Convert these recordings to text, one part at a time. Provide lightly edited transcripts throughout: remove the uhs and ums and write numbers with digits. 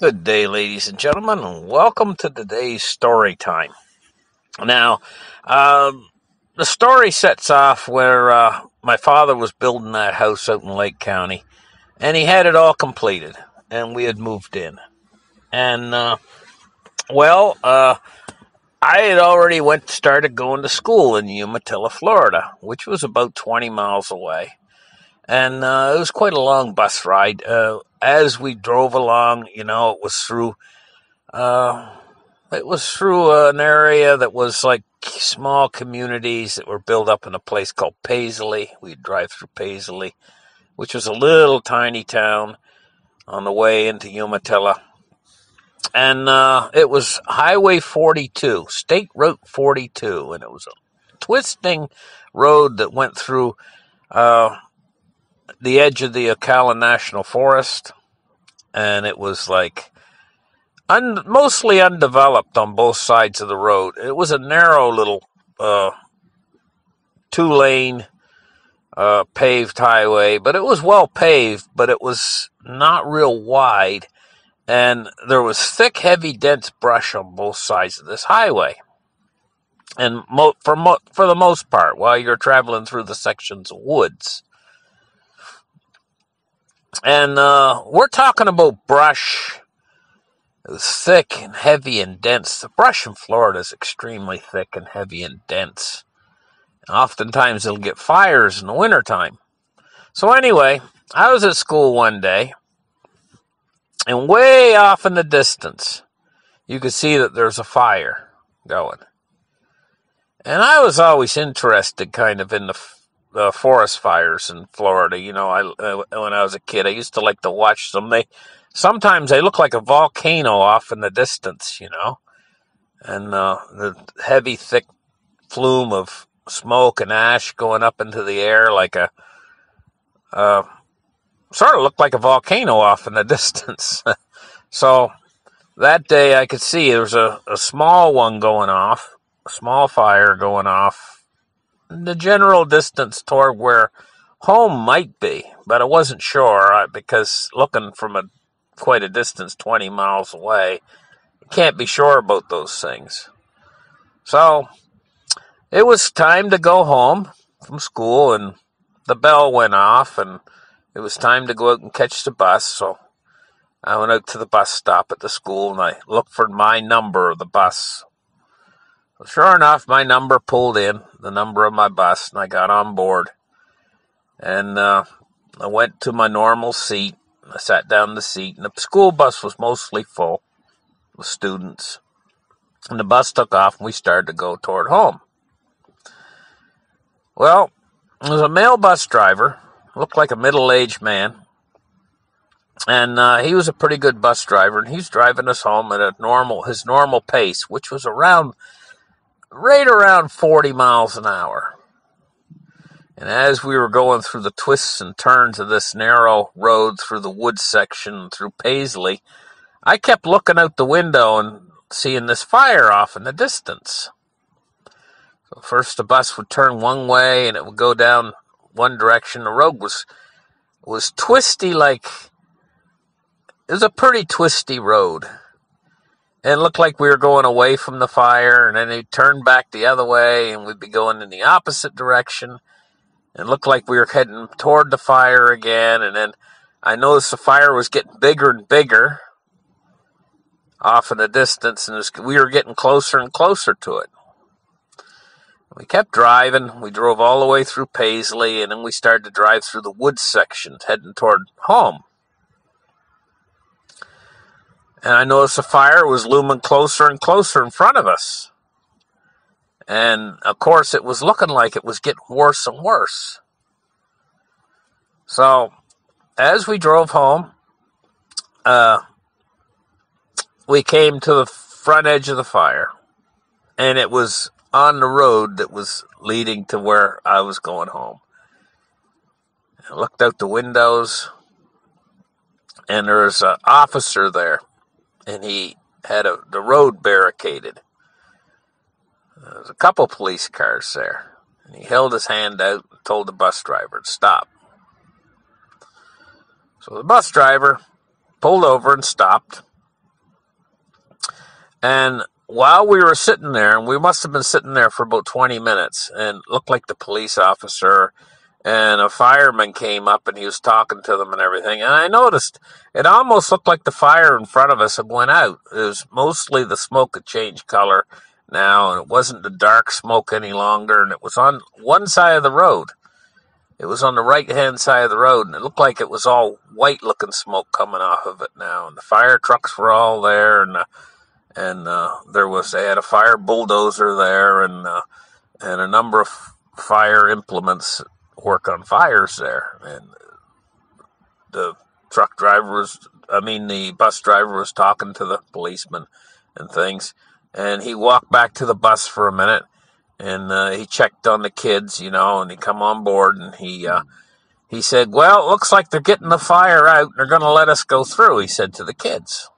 Good day, ladies and gentlemen, and welcome to today's story time. Now, the story sets off where my father was building that house out in Lake County, and he had it all completed, and we had moved in. And, I had already started going to school in Umatilla, Florida, which was about 20 miles away. And it was quite a long bus ride. As we drove along, uh, it was through an area that was like small communities that were built up in a place called Paisley. We'd drive through Paisley, which was a little tiny town on the way into Umatilla. And it was Highway 42, State Route 42, and it was a twisting road that went through the edge of the Ocala National Forest, and it was like mostly undeveloped on both sides of the road. It was a narrow little two-lane paved highway, but it was well paved, but it was not real wide, and there was thick, heavy, dense brush on both sides of this highway. And for the most part, while you're traveling through the sections of woods. And we're talking about brush. It was thick and heavy and dense. The brush in Florida is extremely thick and heavy and dense. And oftentimes it'll get fires in the wintertime. So anyway, I was at school one day, and way off in the distance, you could see that there's a fire going. And I was always interested kind of in the forest fires in Florida. You know, when I was a kid, I used to like to watch them. Sometimes they look like a volcano off in the distance, and the heavy, thick flume of smoke and ash going up into the air like sort of looked like a volcano off in the distance. So that day I could see there was a small one going off, a small fire going off in the general distance toward where home might be, but I wasn't sure because looking from quite a distance, 20 miles away, you can't be sure about those things. So it was time to go home from school, and the bell went off, and it was time to go out and catch the bus. So I went out to the bus stop at the school, and I looked for my number of the bus. Well, sure enough, my number pulled in, the number of my bus, and I got on board. And I went to my normal seat. I sat down in the seat, and the school bus was mostly full with students. And the bus took off, and we started to go toward home. Well, there was a male bus driver, looked like a middle-aged man, and he was a pretty good bus driver, and he's driving us home at his normal pace, which was right around 40 miles an hour. And as we were going through the twists and turns of this narrow road through the woods section through Paisley, I kept looking out the window and seeing this fire off in the distance. So first the bus would turn one way and it would go down one direction. The road was twisty, it was a pretty twisty road. And it looked like we were going away from the fire, and then it'd turn back the other way, and we'd be going in the opposite direction. It looked like we were heading toward the fire again, and then I noticed the fire was getting bigger and bigger off in the distance, and we were getting closer and closer to it. We kept driving. We drove all the way through Paisley, and then we started to drive through the woods sections, heading toward home. And I noticed the fire was looming closer and closer in front of us. And, of course, it was looking like it was getting worse and worse. So, as we drove home, we came to the front edge of the fire. And it was on the road that was leading to where I was going home. I looked out the windows, and there was an officer there. And he had the road barricaded. There was a couple police cars there. And he held his hand out and told the bus driver to stop. So the bus driver pulled over and stopped. And while we were sitting there, and we must have been sitting there for about 20 minutes, and it looked like the police officer and a fireman came up and he was talking to them and everything. And I noticed it almost looked like the fire in front of us had went out. It was mostly the smoke had changed color now, and it wasn't the dark smoke any longer, and it was on one side of the road. It was on the right-hand side of the road, and it looked like it was all white-looking smoke coming off of it now. And the fire trucks were all there, and they had a fire bulldozer there, and a number of fire implements work on fires there. And the bus driver was talking to the policeman and things, and he walked back to the bus for a minute, and he checked on the kids, and he come on board, and he said, "Well, it looks like they're getting the fire out, and they're going to let us go through," he said to the kids.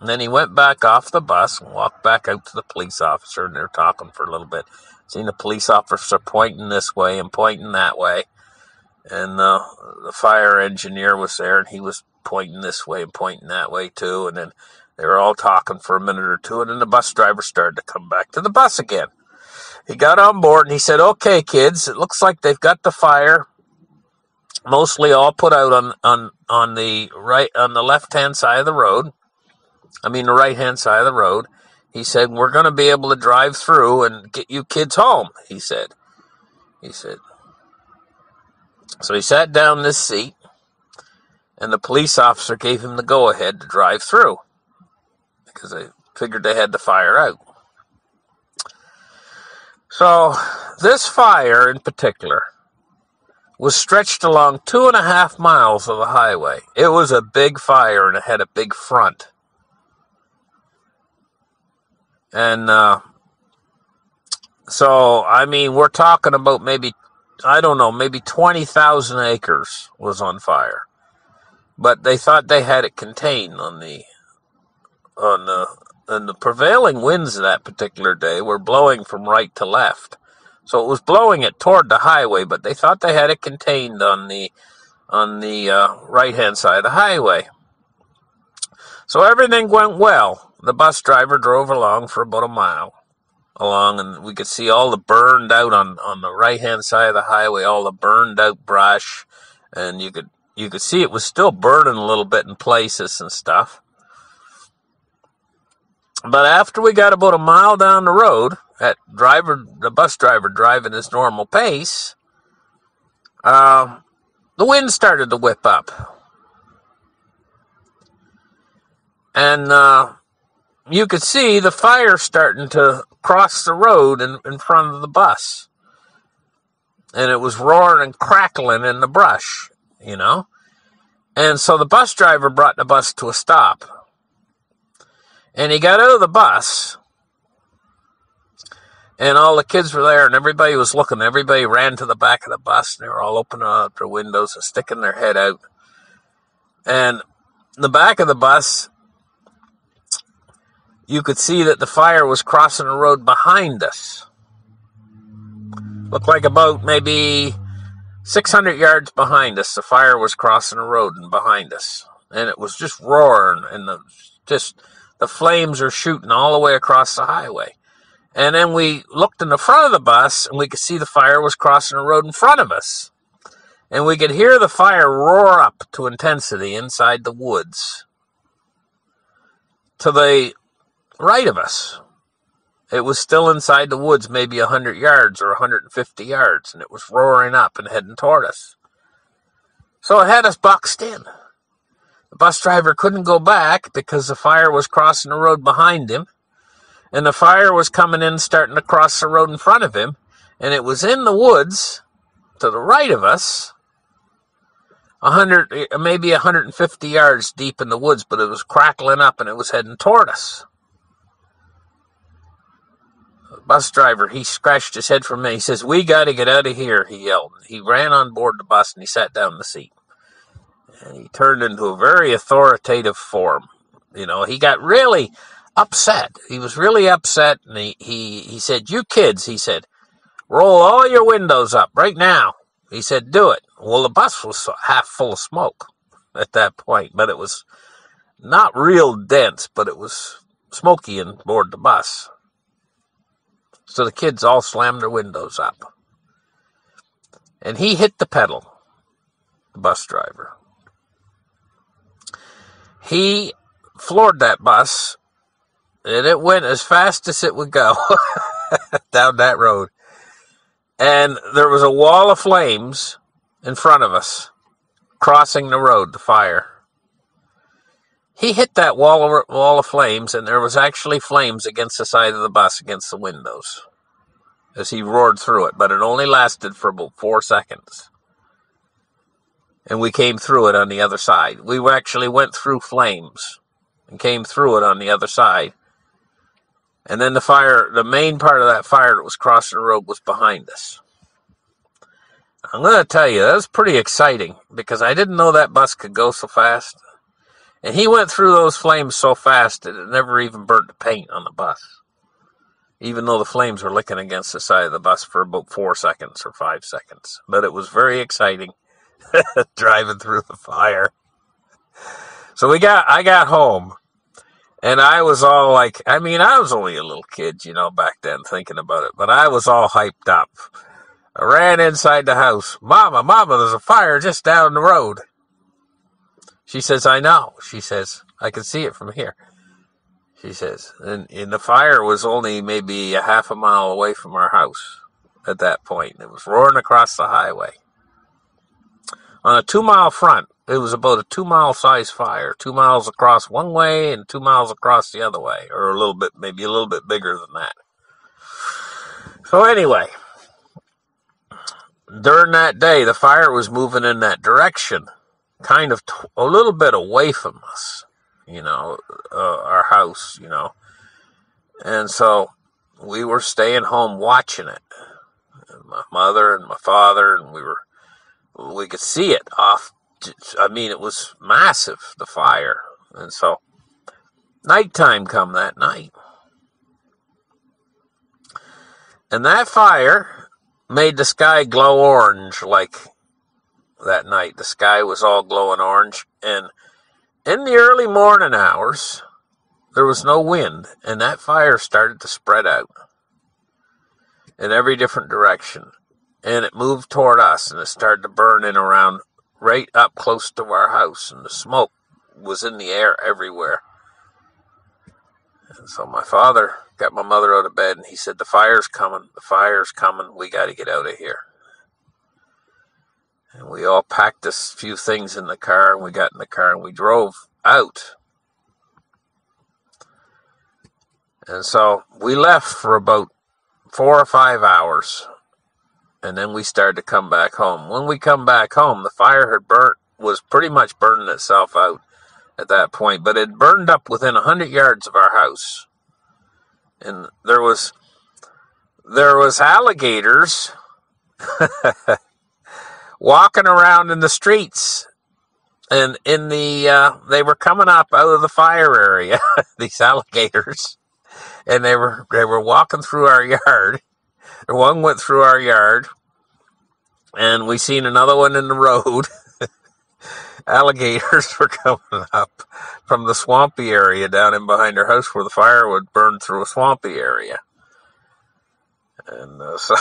And then he went back off the bus and walked back out to the police officer, and they were talking for a little bit. Seen the police officer pointing this way and pointing that way. And the fire engineer was there, and he was pointing this way and pointing that way too. And then they were all talking for a minute or two, and then the bus driver started to come back to the bus again. He got on board, and he said, "Okay, kids, it looks like they've got the fire mostly all put out on the left-hand side of the road. The right-hand side of the road." He said, "We're going to be able to drive through and get you kids home," he said. So he sat down in this seat, and the police officer gave him the go-ahead to drive through, because they figured they had the fire out. So this fire in particular was stretched along 2.5 miles of the highway. It was a big fire, and it had a big front. And we're talking about maybe 20,000 acres was on fire. But they thought they had it contained and the prevailing winds of that particular day were blowing from right to left. So it was blowing it toward the highway, but they thought they had it contained on the right-hand side of the highway. So everything went well. The bus driver drove along for about a mile along, and we could see all the burned out on the right-hand side of the highway, all the burned out brush, and you could see it was still burning a little bit in places and stuff. But after we got about a mile down the road, the bus driver driving his normal pace, the wind started to whip up. And you could see the fire starting to cross the road in front of the bus. And it was roaring and crackling in the brush, And so the bus driver brought the bus to a stop. And he got out of the bus, and all the kids were there, and everybody was looking. Everybody ran to the back of the bus, and they were all opening up their windows and sticking their head out. And the back of the bus, you could see that the fire was crossing the road behind us. Looked like about maybe 600 yards behind us. The fire was crossing the road and behind us. And it was just roaring, and the flames are shooting all the way across the highway. And then we looked in the front of the bus, and we could see the fire was crossing the road in front of us. And we could hear the fire roar up to intensity inside the woods to the right of us. It was still inside the woods, maybe 100 yards or 150 yards, and it was roaring up and heading toward us. So it had us boxed in. The bus driver couldn't go back because the fire was crossing the road behind him, and the fire was coming in, starting to cross the road in front of him, and it was in the woods to the right of us, maybe 150 yards deep in the woods, but it was crackling up and it was heading toward us. The bus driver, he scratched his head for me. He says, "We got to get out of here," he yelled. He ran on board the bus and he sat down in the seat. And he turned into a very authoritative form. He got really upset. He was really upset, and he said, "You kids," he said, "roll all your windows up right now." He said, "Do it." Well, the bus was half full of smoke at that point, but it was not real dense, but it was smoky on board the bus. So the kids all slammed their windows up. And he hit the pedal, the bus driver. He floored that bus, and it went as fast as it would go down that road. And there was a wall of flames in front of us, crossing the road, the fire. He hit that wall of flames, and there was actually flames against the side of the bus, against the windows, as he roared through it. But it only lasted for about 4 seconds. And we came through it on the other side. We actually went through flames and came through it on the other side. And then the main part of that fire that was crossing the road was behind us. I'm going to tell you, that was pretty exciting because I didn't know that bus could go so fast. And he went through those flames so fast that it never even burnt the paint on the bus, even though the flames were licking against the side of the bus for about 4 seconds or 5 seconds. But it was very exciting driving through the fire. So I got home, and I was all like, I was only a little kid, back then thinking about it, but I was all hyped up. I ran inside the house. Mama, there's a fire just down the road. She says, I know. She says, I can see it from here. She says, and the fire was only maybe a half a mile away from our house at that point. It was roaring across the highway. On a 2-mile front, it was about a 2-mile size fire, 2 miles across one way and 2 miles across the other way, or maybe a little bit bigger than that. So anyway, during that day, the fire was moving in that direction, kind of a little bit away from us, our house, And so we were staying home watching it. And my mother and my father, and we could see it off. It was massive, the fire. And so nighttime come that night. And that fire made the sky glow orange like that night. The sky was all glowing orange. And in the early morning hours, there was no wind. And that fire started to spread out in every different direction. And it moved toward us, and it started to burn in around right up close to our house. And the smoke was in the air everywhere. And so my father got my mother out of bed, and he said, the fire's coming, we got to get out of here. And we all packed a few things in the car, and we got in the car, and we drove out. And so we left for about 4 or 5 hours, and then we started to come back home. When we come back home, the fire was pretty much burning itself out at that point, but it burned up within 100 yards of our house. And there was alligators walking around in the streets, and they were coming up out of the fire area, these alligators, and they were walking through our yard. One went through our yard, and we seen another one in the road. Alligators were coming up from the swampy area down in behind our house where the fire would burn through a swampy area. And so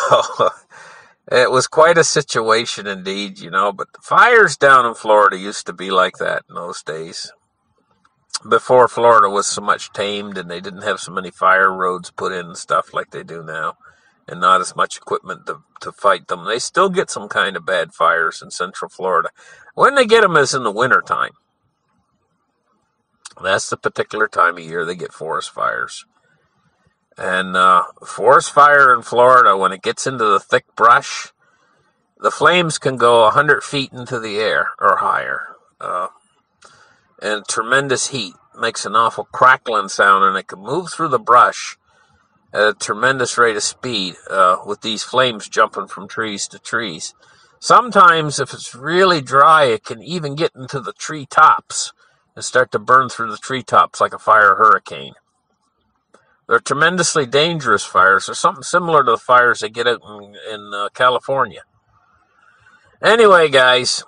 it was quite a situation indeed, but the fires down in Florida used to be like that in those days. Before Florida was so much tamed and they didn't have so many fire roads put in and stuff like they do now, and not as much equipment to fight them. They still get some kind of bad fires in Central Florida. When they get them is in the wintertime. That's the particular time of year they get forest fires. And forest fire in Florida, when it gets into the thick brush, the flames can go 100 feet into the air or higher. And tremendous heat makes an awful crackling sound, and it can move through the brush at a tremendous rate of speed with these flames jumping from trees to trees. Sometimes, if it's really dry, it can even get into the tree tops and start to burn through the tree tops like a fire hurricane. They're tremendously dangerous fires. They're something similar to the fires they get out in California. Anyway, guys,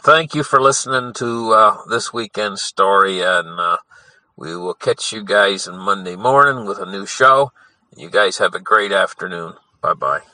thank you for listening to this weekend's story, and We will catch you guys on Monday morning with a new show. You guys have a great afternoon. Bye-bye.